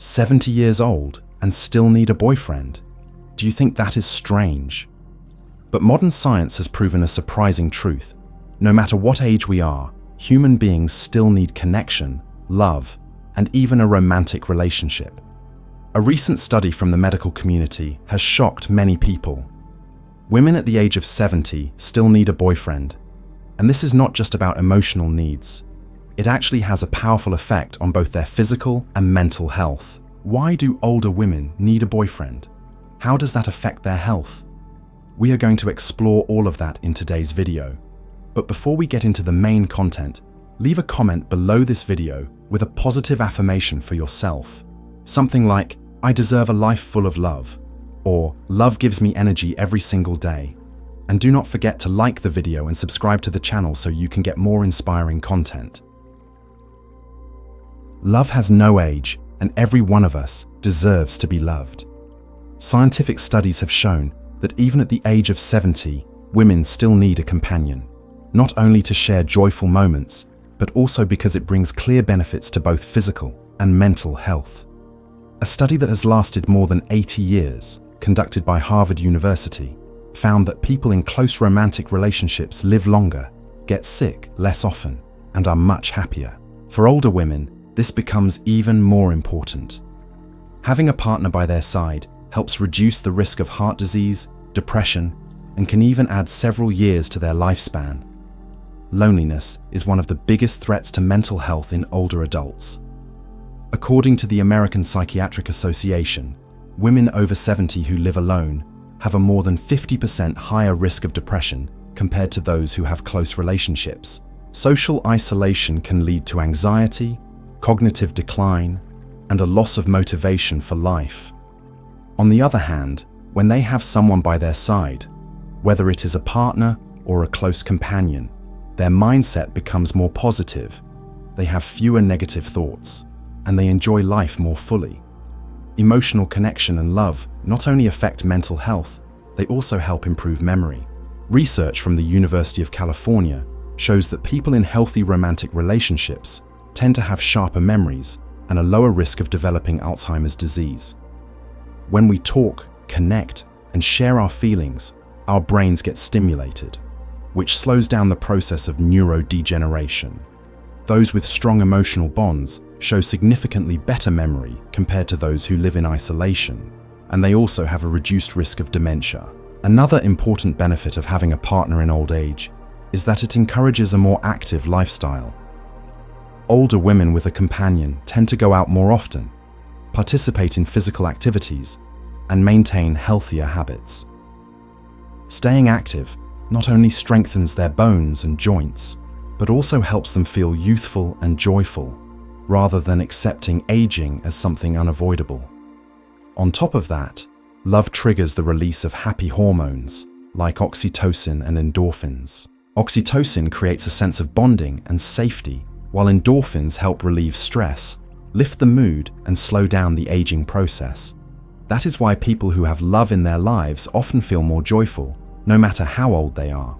70 years old and still need a boyfriend? Do you think that is strange? But modern science has proven a surprising truth. No matter what age we are, human beings still need connection, love, and even a romantic relationship. A recent study from the medical community has shocked many people. Women at the age of 70 still need a boyfriend. And this is not just about emotional needs. It actually has a powerful effect on both their physical and mental health. Why do older women need a boyfriend? How does that affect their health? We are going to explore all of that in today's video. But before we get into the main content, leave a comment below this video with a positive affirmation for yourself. Something like, "I deserve a life full of love," or "Love gives me energy every single day." And do not forget to like the video and subscribe to the channel so you can get more inspiring content. Love has no age, and every one of us deserves to be loved. Scientific studies have shown that even at the age of 70, women still need a companion, not only to share joyful moments, but also because it brings clear benefits to both physical and mental health. A study that has lasted more than 80 years, conducted by Harvard University, found that people in close romantic relationships live longer, get sick less often, and are much happier. For older women, this becomes even more important. Having a partner by their side helps reduce the risk of heart disease, depression, and can even add several years to their lifespan. Loneliness is one of the biggest threats to mental health in older adults. According to the American Psychiatric Association, women over 70 who live alone have a more than 50% higher risk of depression compared to those who have close relationships. Social isolation can lead to anxiety, cognitive decline, and a loss of motivation for life. On the other hand, when they have someone by their side, whether it is a partner or a close companion, their mindset becomes more positive, they have fewer negative thoughts, and they enjoy life more fully. Emotional connection and love not only affect mental health, they also help improve memory. Research from the University of California shows that people in healthy romantic relationships tend to have sharper memories and a lower risk of developing Alzheimer's disease. When we talk, connect, and share our feelings, our brains get stimulated, which slows down the process of neurodegeneration. Those with strong emotional bonds show significantly better memory compared to those who live in isolation, and they also have a reduced risk of dementia. Another important benefit of having a partner in old age is that it encourages a more active lifestyle. Older women with a companion tend to go out more often, participate in physical activities, and maintain healthier habits. Staying active not only strengthens their bones and joints, but also helps them feel youthful and joyful, rather than accepting aging as something unavoidable. On top of that, love triggers the release of happy hormones like oxytocin and endorphins. Oxytocin creates a sense of bonding and safety, while endorphins help relieve stress, lift the mood, and slow down the aging process. That is why people who have love in their lives often feel more joyful, no matter how old they are.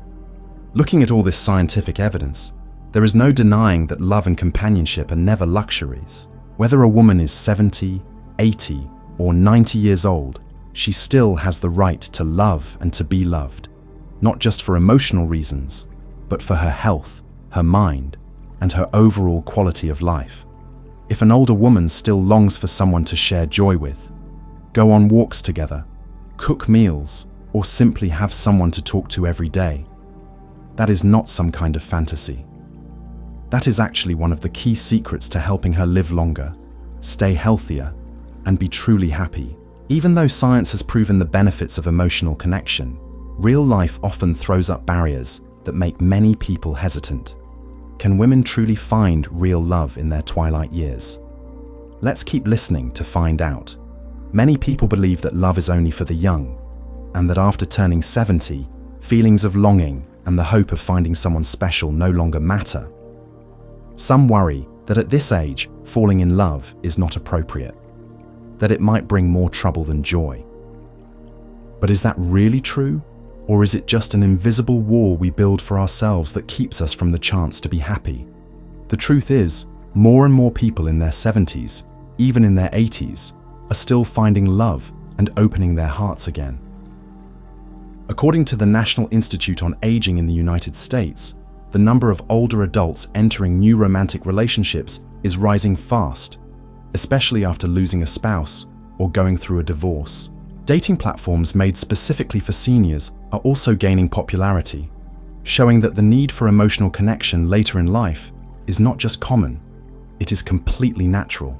Looking at all this scientific evidence, there is no denying that love and companionship are never luxuries. Whether a woman is 70, 80, or 90 years old, she still has the right to love and to be loved, not just for emotional reasons, but for her health, her mind, and her overall quality of life. If an older woman still longs for someone to share joy with, go on walks together, cook meals, or simply have someone to talk to every day, that is not some kind of fantasy. That is actually one of the key secrets to helping her live longer, stay healthier, and be truly happy. Even though science has proven the benefits of emotional connection, real life often throws up barriers that make many people hesitant. Can women truly find real love in their twilight years? Let's keep listening to find out. Many people believe that love is only for the young, and that after turning 70, feelings of longing and the hope of finding someone special no longer matter. Some worry that at this age, falling in love is not appropriate, that it might bring more trouble than joy. But is that really true? Or is it just an invisible wall we build for ourselves that keeps us from the chance to be happy? The truth is, more and more people in their 70s even in their 80s, are still finding love and opening their hearts again. According to the National Institute on Aging in the United States, the number of older adults entering new romantic relationships is rising fast, especially after losing a spouse or going through a divorce. Dating platforms made specifically for seniors are also gaining popularity, showing that the need for emotional connection later in life is not just common, it is completely natural.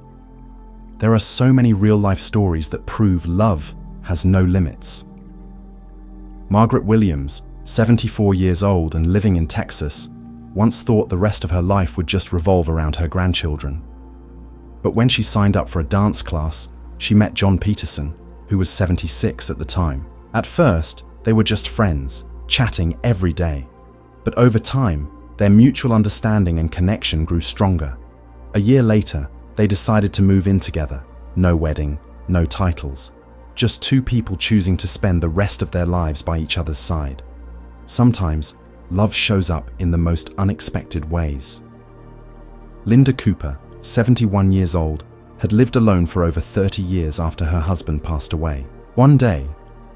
There are so many real-life stories that prove love has no limits. Margaret Williams, 74 years old and living in Texas, once thought the rest of her life would just revolve around her grandchildren. But when she signed up for a dance class, she met John Peterson, who was 76 at the time. At first, they were just friends, chatting every day. But over time, their mutual understanding and connection grew stronger. A year later, they decided to move in together. No wedding, no titles. Just two people choosing to spend the rest of their lives by each other's side. Sometimes, love shows up in the most unexpected ways. Linda Cooper, 71 years old, had lived alone for over 30 years after her husband passed away. One day,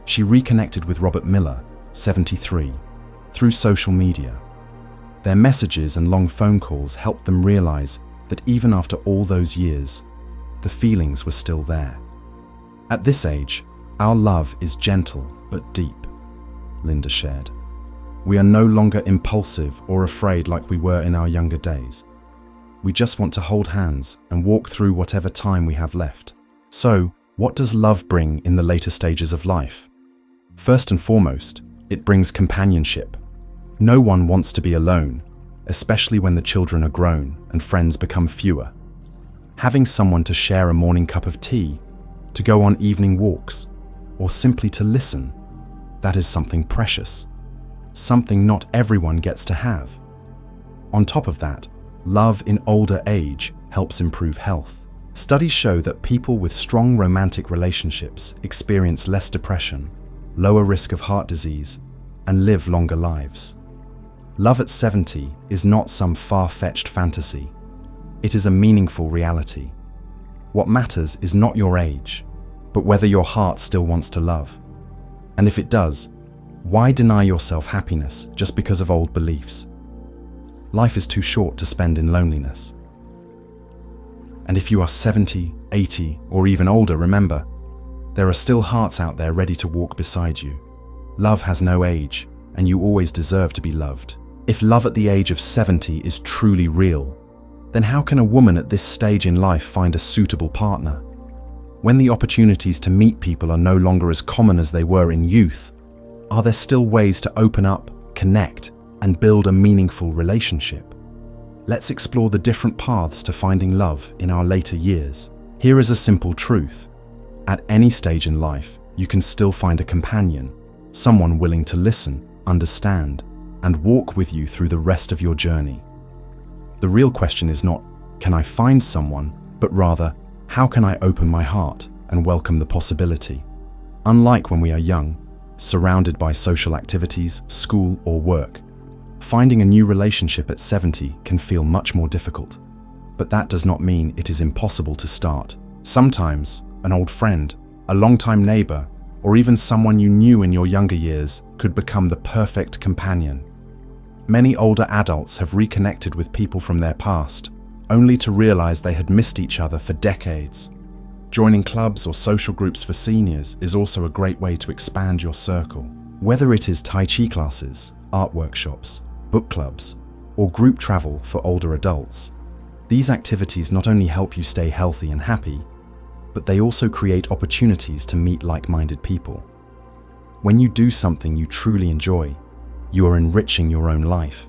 she reconnected with Robert Miller, 73, through social media. Their messages and long phone calls helped them realize that even after all those years, the feelings were still there. At this age, our love is gentle but deep, Linda shared. We are no longer impulsive or afraid like we were in our younger days. We just want to hold hands and walk through whatever time we have left. So, what does love bring in the later stages of life? First and foremost, it brings companionship. No one wants to be alone, especially when the children are grown and friends become fewer. Having someone to share a morning cup of tea, to go on evening walks, or simply to listen, that is something precious. Something not everyone gets to have. On top of that, love in older age helps improve health. Studies show that people with strong romantic relationships experience less depression, lower risk of heart disease, and live longer lives. Love at 70 is not some far-fetched fantasy. It is a meaningful reality. What matters is not your age, but whether your heart still wants to love. And if it does, why deny yourself happiness just because of old beliefs? Life is too short to spend in loneliness. And if you are 70, 80, or even older, remember, there are still hearts out there ready to walk beside you. Love has no age, and you always deserve to be loved. If love at the age of 70 is truly real, then how can a woman at this stage in life find a suitable partner? When the opportunities to meet people are no longer as common as they were in youth, are there still ways to open up, connect, and build a meaningful relationship? Let's explore the different paths to finding love in our later years. Here is a simple truth. At any stage in life, you can still find a companion, someone willing to listen, understand, and walk with you through the rest of your journey. The real question is not, can I find someone, but rather, how can I open my heart and welcome the possibility? Unlike when we are young, surrounded by social activities, school, or work, finding a new relationship at 70 can feel much more difficult. But that does not mean it is impossible to start. Sometimes, an old friend, a longtime neighbor, or even someone you knew in your younger years could become the perfect companion. Many older adults have reconnected with people from their past, only to realize they had missed each other for decades. Joining clubs or social groups for seniors is also a great way to expand your circle. Whether it is Tai Chi classes, art workshops, book clubs, or group travel for older adults, these activities not only help you stay healthy and happy, but they also create opportunities to meet like-minded people. When you do something you truly enjoy, you are enriching your own life,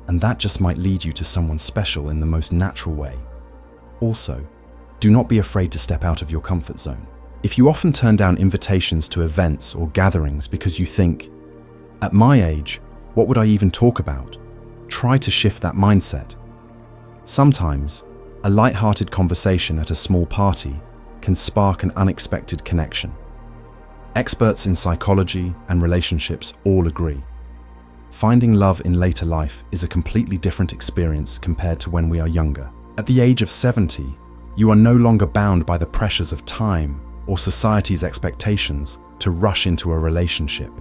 and that just might lead you to someone special in the most natural way. Also, do not be afraid to step out of your comfort zone. If you often turn down invitations to events or gatherings because you think, at my age, what would I even talk about? Try to shift that mindset. Sometimes, a light-hearted conversation at a small party can spark an unexpected connection. Experts in psychology and relationships all agree. Finding love in later life is a completely different experience compared to when we are younger. At the age of 70, You are no longer bound by the pressures of time or society's expectations to rush into a relationship.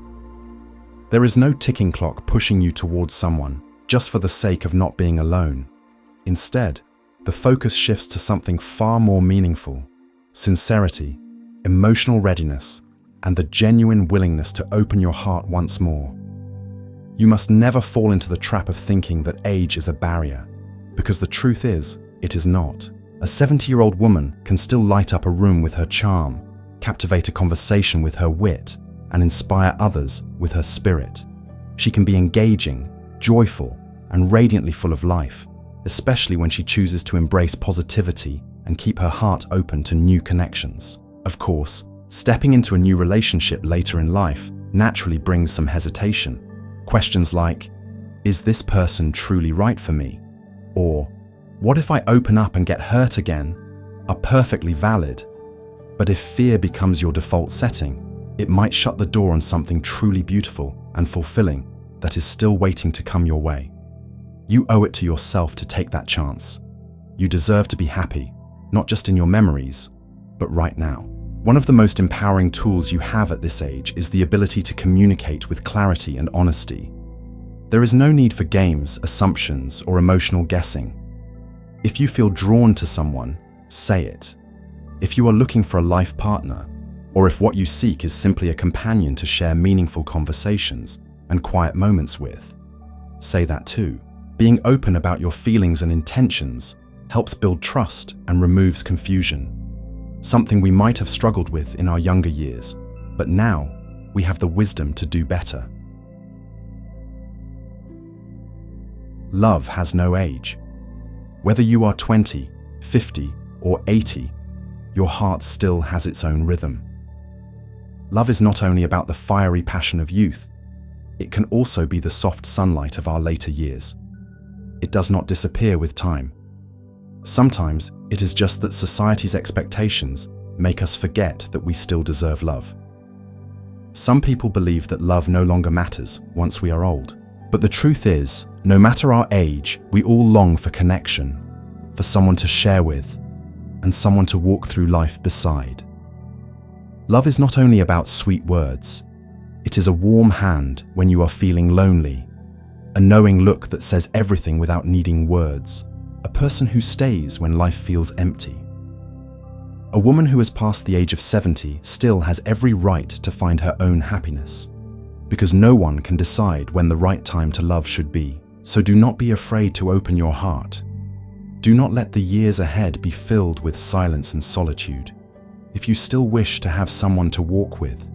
There is no ticking clock pushing you towards someone just for the sake of not being alone. Instead, the focus shifts to something far more meaningful: sincerity, emotional readiness, and the genuine willingness to open your heart once more. You must never fall into the trap of thinking that age is a barrier, because the truth is, it is not. A 70-year-old woman can still light up a room with her charm, captivate a conversation with her wit, and inspire others with her spirit. She can be engaging, joyful, and radiantly full of life, especially when she chooses to embrace positivity and keep her heart open to new connections. Of course, stepping into a new relationship later in life naturally brings some hesitation. Questions like, is this person truly right for me? Or, what if I open up and get hurt again? Are perfectly valid. But if fear becomes your default setting, it might shut the door on something truly beautiful and fulfilling that is still waiting to come your way. You owe it to yourself to take that chance. You deserve to be happy, not just in your memories, but right now. One of the most empowering tools you have at this age is the ability to communicate with clarity and honesty. There is no need for games, assumptions, or emotional guessing. If you feel drawn to someone, say it. If you are looking for a life partner, or if what you seek is simply a companion to share meaningful conversations and quiet moments with, say that too. Being open about your feelings and intentions helps build trust and removes confusion, something we might have struggled with in our younger years, but now we have the wisdom to do better. Love has no age. Whether you are 20, 50, or 80, your heart still has its own rhythm. Love is not only about the fiery passion of youth, it can also be the soft sunlight of our later years. It does not disappear with time. Sometimes it is just that society's expectations make us forget that we still deserve love. Some people believe that love no longer matters once we are old. But the truth is, no matter our age, we all long for connection, for someone to share with, and someone to walk through life beside. Love is not only about sweet words. It is a warm hand when you are feeling lonely, a knowing look that says everything without needing words, a person who stays when life feels empty. A woman who has passed the age of 70 still has every right to find her own happiness, because no one can decide when the right time to love should be. So do not be afraid to open your heart. Do not let the years ahead be filled with silence and solitude. If you still wish to have someone to walk with,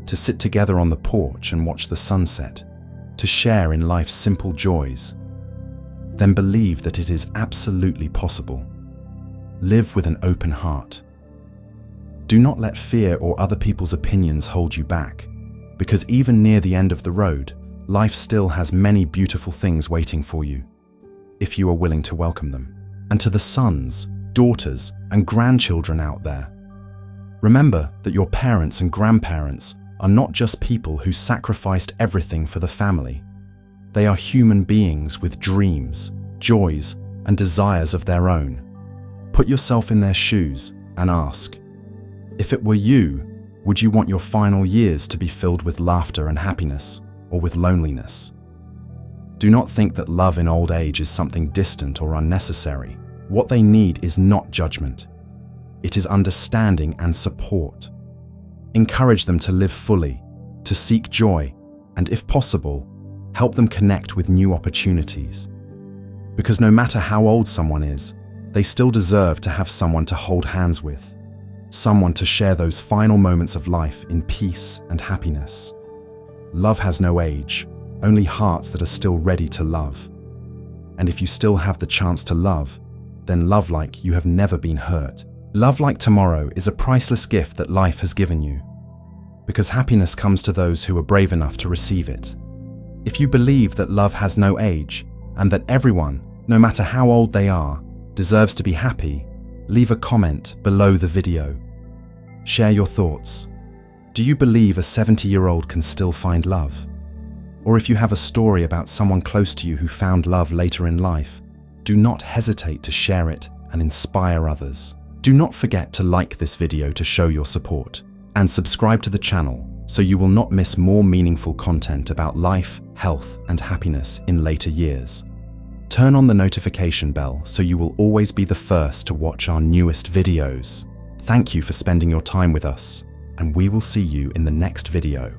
to sit together on the porch and watch the sunset, to share in life's simple joys, then believe that it is absolutely possible. Live with an open heart. Do not let fear or other people's opinions hold you back, because even near the end of the road, life still has many beautiful things waiting for you, if you are willing to welcome them. And to the sons, daughters, and grandchildren out there, remember that your parents and grandparents are not just people who sacrificed everything for the family. They are human beings with dreams, joys, and desires of their own. Put yourself in their shoes and ask, if it were you, would you want your final years to be filled with laughter and happiness, or with loneliness? Do not think that love in old age is something distant or unnecessary. What they need is not judgment. It is understanding and support. Encourage them to live fully, to seek joy, and if possible, help them connect with new opportunities. Because no matter how old someone is, they still deserve to have someone to hold hands with, someone to share those final moments of life in peace and happiness. Love has no age, only hearts that are still ready to love. And if you still have the chance to love, then love like you have never been hurt. Love like tomorrow is a priceless gift that life has given you, because happiness comes to those who are brave enough to receive it. If you believe that love has no age, and that everyone, no matter how old they are, deserves to be happy, leave a comment below the video. Share your thoughts. Do you believe a 70-year-old can still find love? Or if you have a story about someone close to you who found love later in life, do not hesitate to share it and inspire others. Do not forget to like this video to show your support, and subscribe to the channel so you will not miss more meaningful content about life, health, and happiness in later years. Turn on the notification bell so you will always be the first to watch our newest videos. Thank you for spending your time with us, and we will see you in the next video.